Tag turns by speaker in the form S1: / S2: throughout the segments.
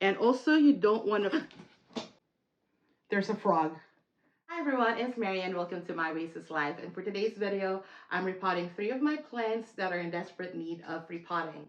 S1: And also you don't want to, there's a frog. Hi everyone, it's Mary and welcome to My Oasis Life. And for today's video, I'm repotting 3 of my plants that are in desperate need of repotting.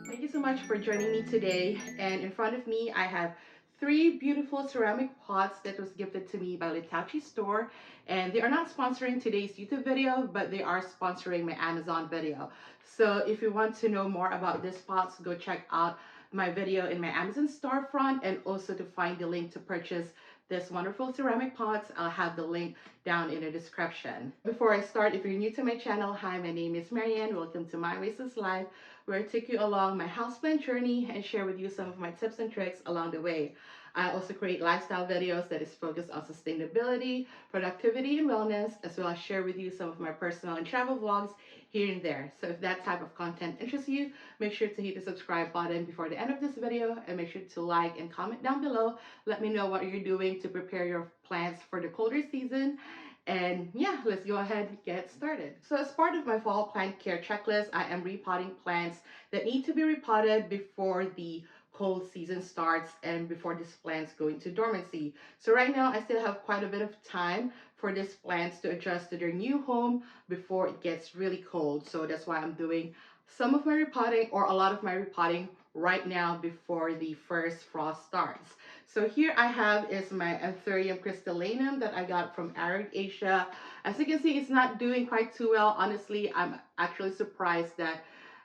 S1: Thank you so much for joining me today. And in front of me, I have 3 beautiful ceramic pots that was gifted to me by the Tauci store. And they are not sponsoring today's YouTube video, but they are sponsoring my Amazon video. So if you want to know more about these pots, go check out my video in my Amazon storefront, and also to find the link to purchase this wonderful ceramic pots, I'll have the link down in the description. Before I start, if you're new to my channel, hi, my name is Marianne. Welcome to My Oasis Life, where I take you along my houseplant journey and share with you some of my tips and tricks along the way. I also create lifestyle videos that is focused on sustainability, productivity, and wellness, as well as share with you some of my personal and travel vlogs here and there. So if that type of content interests you, make sure to hit the subscribe button before the end of this video, and make sure to like and comment down below. Let me know what you're doing to prepare your plants for the colder season. And yeah, let's go ahead and get started. So as part of my fall plant care checklist, I am repotting plants that need to be repotted before the cold season starts and before these plants go into dormancy. So right now, I still have quite a bit of time for these plants to adjust to their new home before it gets really cold. So that's why I'm doing some of my repotting, or a lot of my repotting, right now before the first frost starts. So here I have is my Anthurium Crystallinum that I got from Arid Asia. As you can see, it's not doing quite too well. Honestly, I'm actually surprised that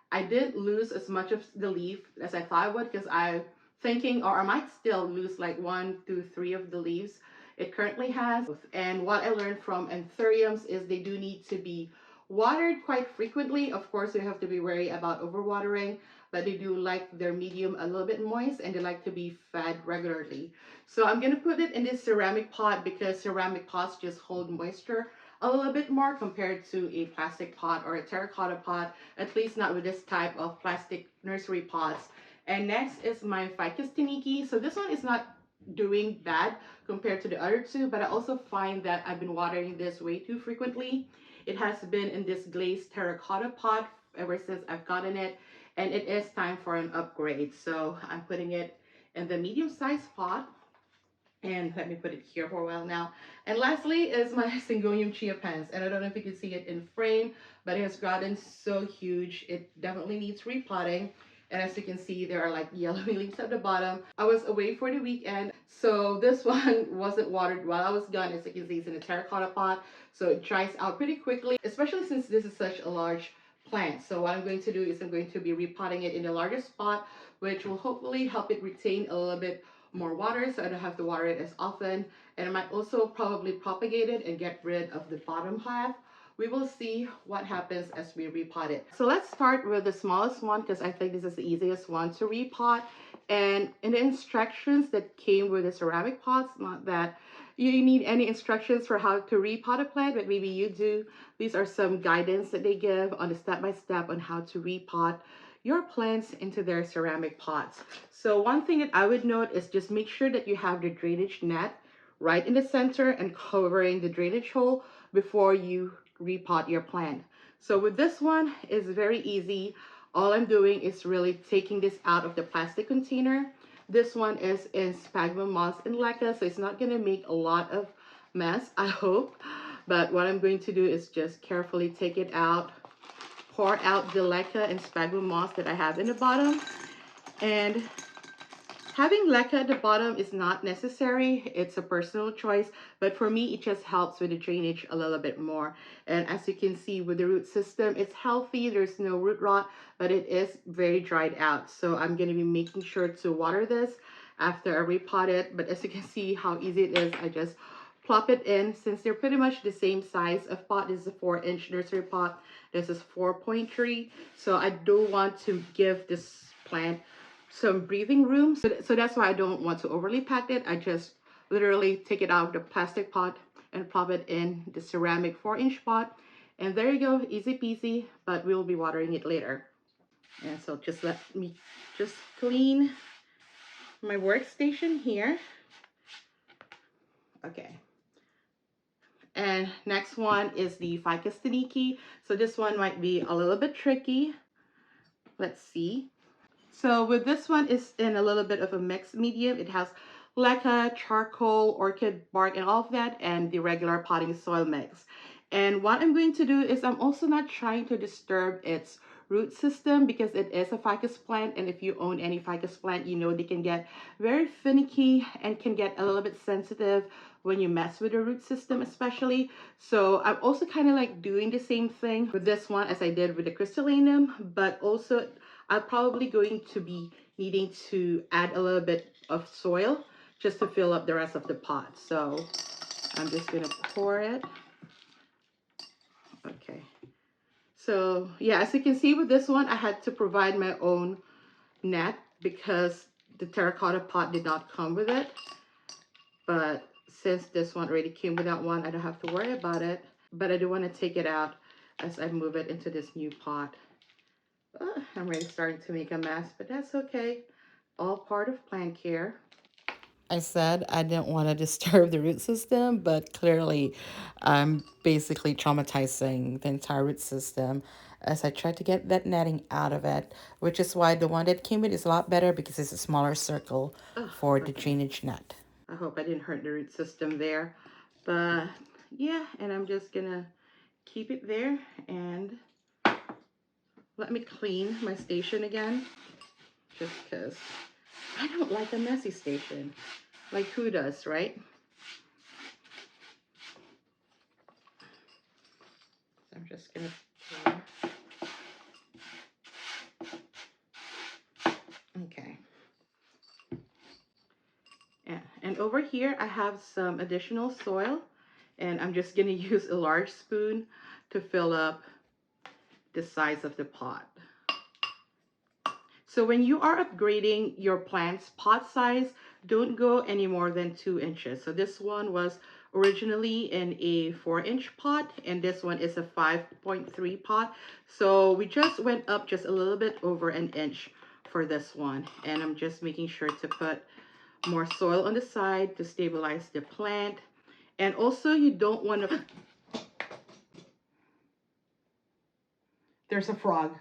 S1: I didn't lose as much of the leaf as I thought I would, because I'm thinking, or I might still lose like 1 to 3 of the leaves it currently has. And what I learned from Anthuriums is they do need to be watered quite frequently. Of course, you have to be wary about overwatering, but they do like their medium a little bit moist, and they like to be fed regularly. So I'm going to put it in this ceramic pot, because ceramic pots just hold moisture a little bit more compared to a plastic pot or a terracotta pot, at least not with this type of plastic nursery pots. And next is my Ficus Tineke. So this one is not doing bad compared to the other 2, but I also find that I've been watering this way too frequently. It has been in this glazed terracotta pot ever since I've gotten it, and it is time for an upgrade. So I'm putting it in the medium-sized pot, and let me put it here for a while now. And lastly is my Syngonium Chiapense, and I don't know if you can see it in frame, but it has gotten so huge. It definitely needs repotting. And as you can see, there are like yellow leaves at the bottom. I was away for the weekend, so this one wasn't watered while I was gone. As you can see, it's in a terracotta pot, so it dries out pretty quickly, especially since this is such a large plant. So what I'm going to do is I'm going to be repotting it in the largest pot, which will hopefully help it retain a little bit more water, so I don't have to water it as often. And I might also probably propagate it and get rid of the bottom half. We will see what happens as we repot it. So let's start with the smallest one, because I think this is the easiest one to repot. And in the instructions that came with the ceramic pots, not that you need any instructions for how to repot a plant, but maybe you do. These are some guidance that they give on the step-by-step on how to repot your plants into their ceramic pots. So one thing that I would note is just make sure that you have the drainage net right in the center and covering the drainage hole before you repot your plant. So with this one, it's very easy. All I'm doing is really taking this out of the plastic container. This one is in sphagnum moss and leca, so it's not going to make a lot of mess, I hope. But what I'm going to do is just carefully take it out, pour out the leca and sphagnum moss that I have in the bottom. And having leca at the bottom is not necessary. It's a personal choice, but for me, it just helps with the drainage a little bit more. And as you can see with the root system, it's healthy. There's no root rot, but it is very dried out. So I'm going to be making sure to water this after I repot it. But as you can see how easy it is, I just plop it in. Since they're pretty much the same size of pot, this is a 4-inch nursery pot. This is 4.3. So I do want to give this plant some breathing room. So that's why I don't want to overly pack it. I just literally take it out of the plastic pot and plop it in the ceramic 4-inch pot. And there you go, easy peasy, but we'll be watering it later. And so just let me just clean my workstation here. Okay. And next one is the Ficus Tineke. So this one might be a little bit tricky. Let's see. So with this one, it's in a little bit of a mixed medium. It has leca, charcoal, orchid bark, and all of that, and the regular potting soil mix. And what I'm going to do is I'm also not trying to disturb its root system because it is a ficus plant, and if you own any ficus plant, you know they can get very finicky and can get a little bit sensitive when you mess with the root system especially. So I'm also kind of like doing the same thing with this one as I did with the crystallinum, but also I'm probably going to be needing to add a little bit of soil just to fill up the rest of the pot. So I'm just gonna pour it. Okay. So yeah, as you can see with this one, I had to provide my own net because the terracotta pot did not come with it. But since this one already came without one, I don't have to worry about it. But I do want to take it out as I move it into this new pot. I'm already starting to make a mess, but that's okay. All part of plant care. I said I didn't want to disturb the root system, but clearly I'm basically traumatizing the entire root system as I try to get that netting out of it, which is why the one that came with is a lot better because it's a smaller circle for the drainage net. I hope I didn't hurt the root system there, but yeah, and I'm just gonna keep it there and let me clean my station again, just because I don't like a messy station. Like who does, right? I'm just gonna pour. Okay. And over here I have some additional soil, and I'm just gonna use a large spoon to fill up the size of the pot. So when you are upgrading your plant's pot size, don't go any more than 2 inches. So this one was originally in a 4-inch pot, and this one is a 5.3 pot. So we just went up just a little bit over an inch for this one. And I'm just making sure to put more soil on the side to stabilize the plant. And also you don't want to... There's a frog.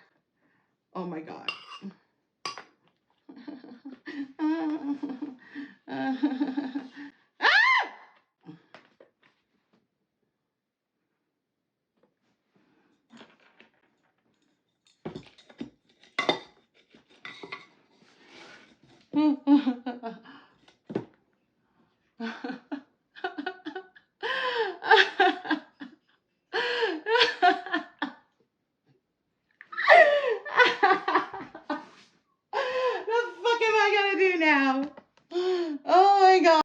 S1: Oh my God. Now. Oh my God.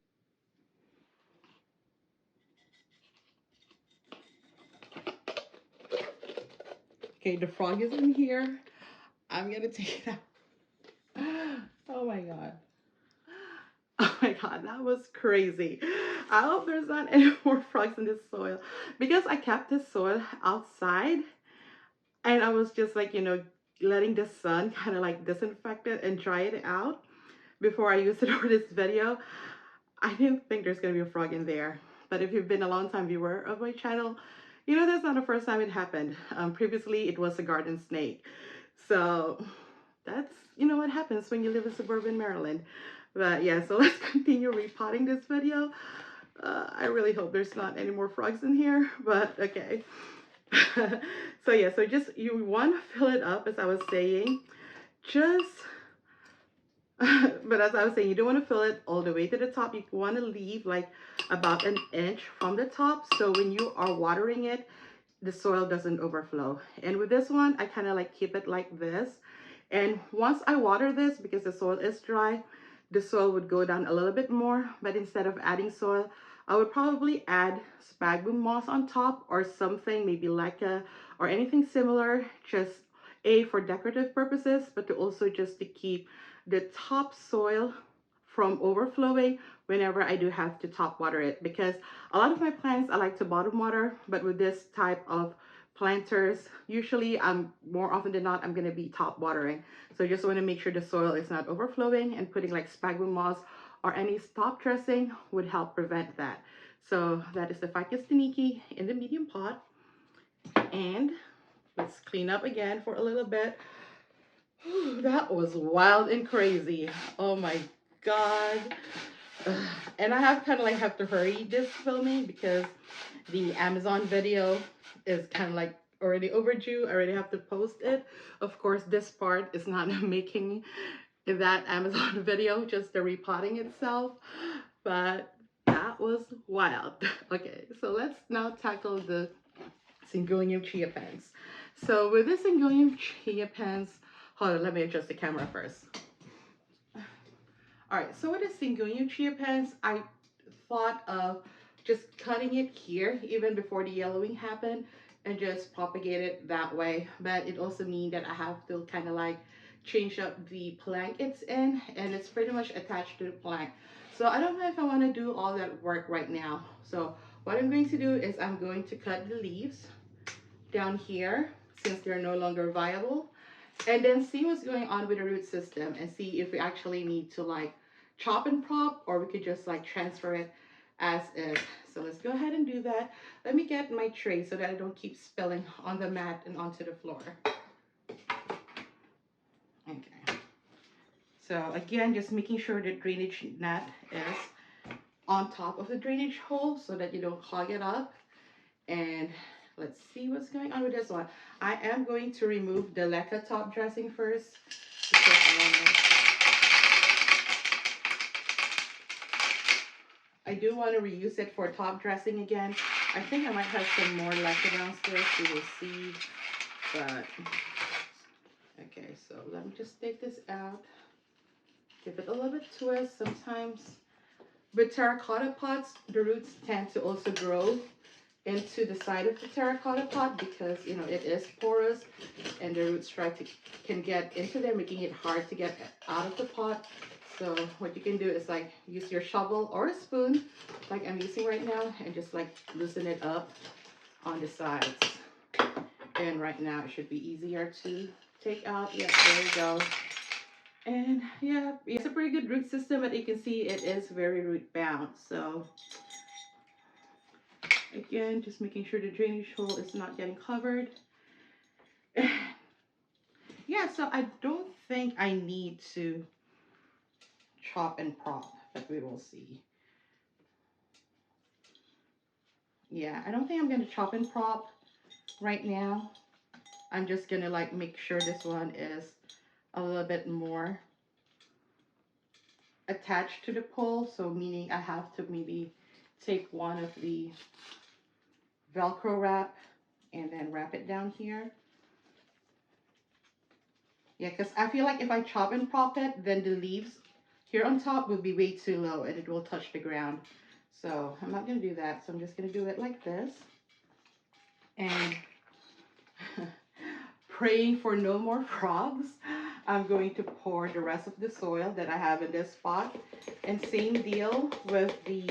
S1: Okay, the frog is in here. I'm gonna take it out. Oh my God. Oh my God, that was crazy. I hope there's not any more frogs in this soil because I kept this soil outside and I was just like, you know, letting the sun kind of like disinfect it and dry it out before I use it for this video. I didn't think there's gonna be a frog in there, but if you've been a long time viewer of my channel, you know that's not the first time it happened. Previously, it was a garden snake. So that's, you know, what happens when you live in suburban Maryland. But yeah, so let's continue repotting this video. I really hope there's not any more frogs in here, but okay. So yeah, so just you want to fill it up as I was saying. Just but as I was saying, you don't want to fill it all the way to the top. You want to leave like about an inch from the top, so when you are watering it, the soil doesn't overflow. And with this one, I kind of like keep it like this. And once I water this, because the soil is dry, the soil would go down a little bit more. But instead of adding soil, I would probably add sphagnum moss on top or something, maybe leca or anything similar, just for decorative purposes, but to also just to keep the top soil from overflowing whenever I do have to top water it. Because a lot of my plants I like to bottom water, but with this type of planters, usually more often than not I'm going to be top watering. So I just want to make sure the soil is not overflowing, and putting like sphagnum moss or any stop dressing would help prevent that. So that is the Ficus Tineke in the medium pot, and let's clean up again for a little bit. Whew, that was wild and crazy. Oh my God. Ugh. And I have to hurry this filming because the Amazon video is kind of like already overdue. I already have to post it. Of course, this part is not making that Amazon video, just the repotting itself. But that was wild. Okay, so let's now tackle the Syngonium Chiapense. So with this Syngonium Chiapense, hold on, let me adjust the camera first. All right, so with the Syngonium Chiapense, I thought of just cutting it here even before the yellowing happened and just propagate it that way. But it also means that I have to kind of like change up the plank it's in, and it's pretty much attached to the plank. So I don't know if I want to do all that work right now. So what I'm going to do is I'm going to cut the leaves down here since they're no longer viable, and then see what's going on with the root system and see if we actually need to like chop and prop, or we could just like transfer it as is. So let's go ahead and do that. Let me get my tray so that I don't keep spilling on the mat and onto the floor. Okay. So again, just making sure the drainage net is on top of the drainage hole so that you don't clog it up. And let's see what's going on with this one. I am going to remove the leca top dressing first because I do want to reuse it for top dressing again. I think I might have some more leca downstairs, we will see. But okay, so let me just take this out. Give it a little bit twist. Sometimes with terracotta pots, the roots tend to also grow into the side of the terracotta pot because you know it is porous and the roots can get into there, making it hard to get out of the pot. So what you can do is like use your shovel or a spoon like I'm using right now and just like loosen it up on the sides. And right now it should be easier to take out. Yeah, there you go. And yeah, it's a pretty good root system, but you can see it is very root bound. So again, just making sure the drainage hole is not getting covered. Yeah, so I don't think I need to chop and prop, but we will see. Yeah, I don't think I'm going to chop and prop right now. I'm just going to like make sure this one is a little bit more attached to the pole. So meaning I have to maybe take one of the Velcro wrap and then wrap it down here. Yeah, because I feel like if I chop and prop it, then the leaves here on top will be way too low and it will touch the ground. So I'm not going to do that. So I'm just going to do it like this. And praying for no more frogs, I'm going to pour the rest of the soil that I have in this pot. And same deal with the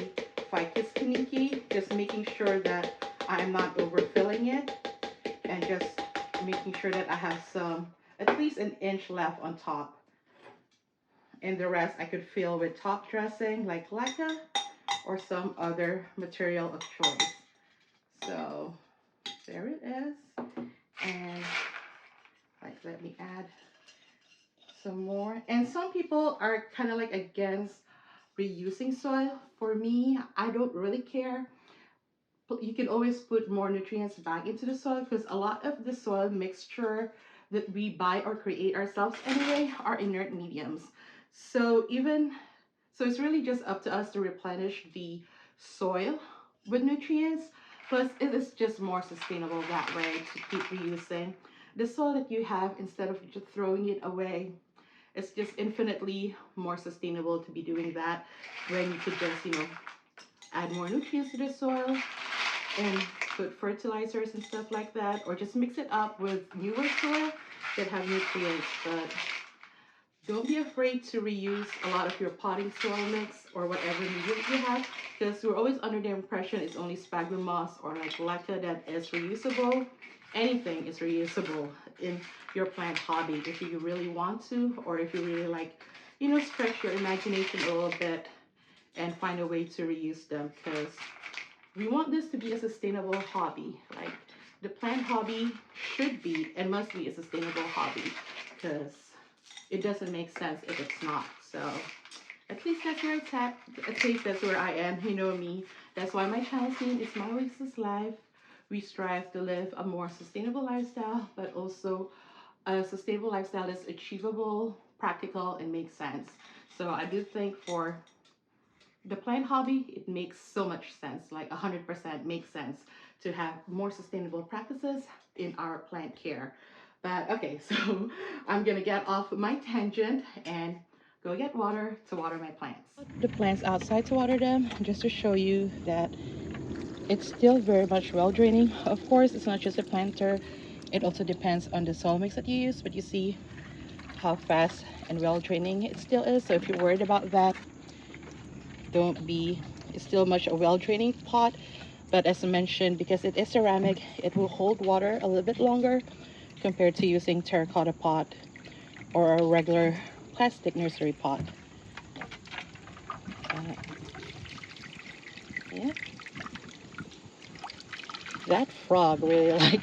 S1: Ficus Tineke, just making sure that I'm not overfilling it and just making sure that I have some, at least an inch left on top. And the rest I could fill with top dressing like leca or some other material of choice. So there it is. And like, let me add some more. And some people are kind of like against reusing soil. For me, I don't really care. You can always put more nutrients back into the soil because a lot of the soil mixture that we buy or create ourselves anyway are inert mediums. So it's really just up to us to replenish the soil with nutrients. Plus, it is just more sustainable that way to keep reusing the soil that you have instead of just throwing it away. It's just infinitely more sustainable to be doing that when you could just, you know, add more nutrients to the soil and put fertilizers and stuff like that, or just mix it up with newer soil that have nutrients. But don't be afraid to reuse a lot of your potting soil mix or whatever medium you have, because we're always under the impression it's only sphagnum moss or like leca that is reusable. Anything is reusable in your plant hobby if you really want to, or if you really like, you know, stretch your imagination a little bit and find a way to reuse them, because we want this to be a sustainable hobby. Like the plant hobby should be and must be a sustainable hobby, because it doesn't make sense if it's not. So at least that's where it's at. At least that's where I am. You know me. That's why my channel's name is My Oasis Life. We strive to live a more sustainable lifestyle, but also a sustainable lifestyle is achievable, practical, and makes sense. So I do think for the plant hobby, it makes so much sense, like 100% makes sense to have more sustainable practices in our plant care. But okay, so I'm gonna get off my tangent and go get water to water my plants. The plants outside to water them, just to show you that it's still very much well draining. Of course, it's not just a planter, it also depends on the soil mix that you use, but you see how fast and well draining it still is. So if you're worried about that, don't be. It's still much a well draining pot, but as I mentioned, because it is ceramic, it will hold water a little bit longer compared to using terracotta pot or a regular plastic nursery pot. Yeah, that frog really like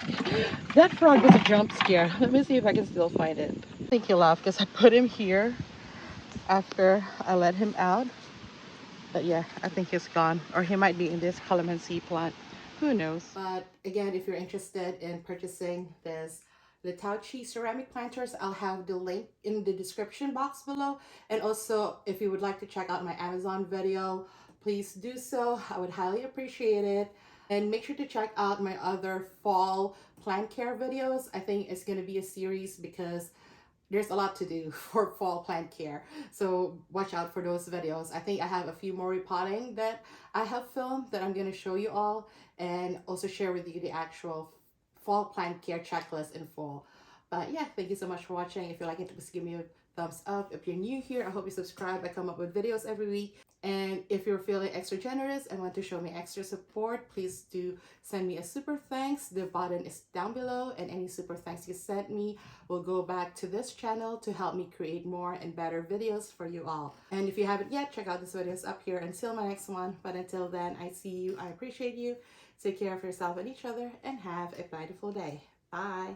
S1: that frog was a jump scare. Let me see if I can still find it. I think he laughed because I put him here after I let him out. But yeah, I think he's gone, or he might be in this calamansi plant. Who knows? But again, if you're interested in purchasing this the Tauci ceramic planters, I'll have the link in the description box below. And also, if you would like to check out my Amazon video, please do so. I would highly appreciate it. And make sure to check out my other fall plant care videos. I think it's going to be a series because there's a lot to do for fall plant care, so watch out for those videos. I think I have a few more repotting that I have filmed that I'm going to show you all, and also share with you the actual fall plant care checklist in full. But yeah, thank you so much for watching. If you like it, please give me a thumbs up. If you're new here, I hope you subscribe. I come up with videos every week. And if you're feeling extra generous and want to show me extra support, please do send me a super thanks. The button is down below, and any super thanks you sent me will go back to this channel to help me create more and better videos for you all. And if you haven't yet, check out these videos up here until my next one. But until then, I see you. I appreciate you. Take care of yourself and each other, and have a plentiful day. Bye.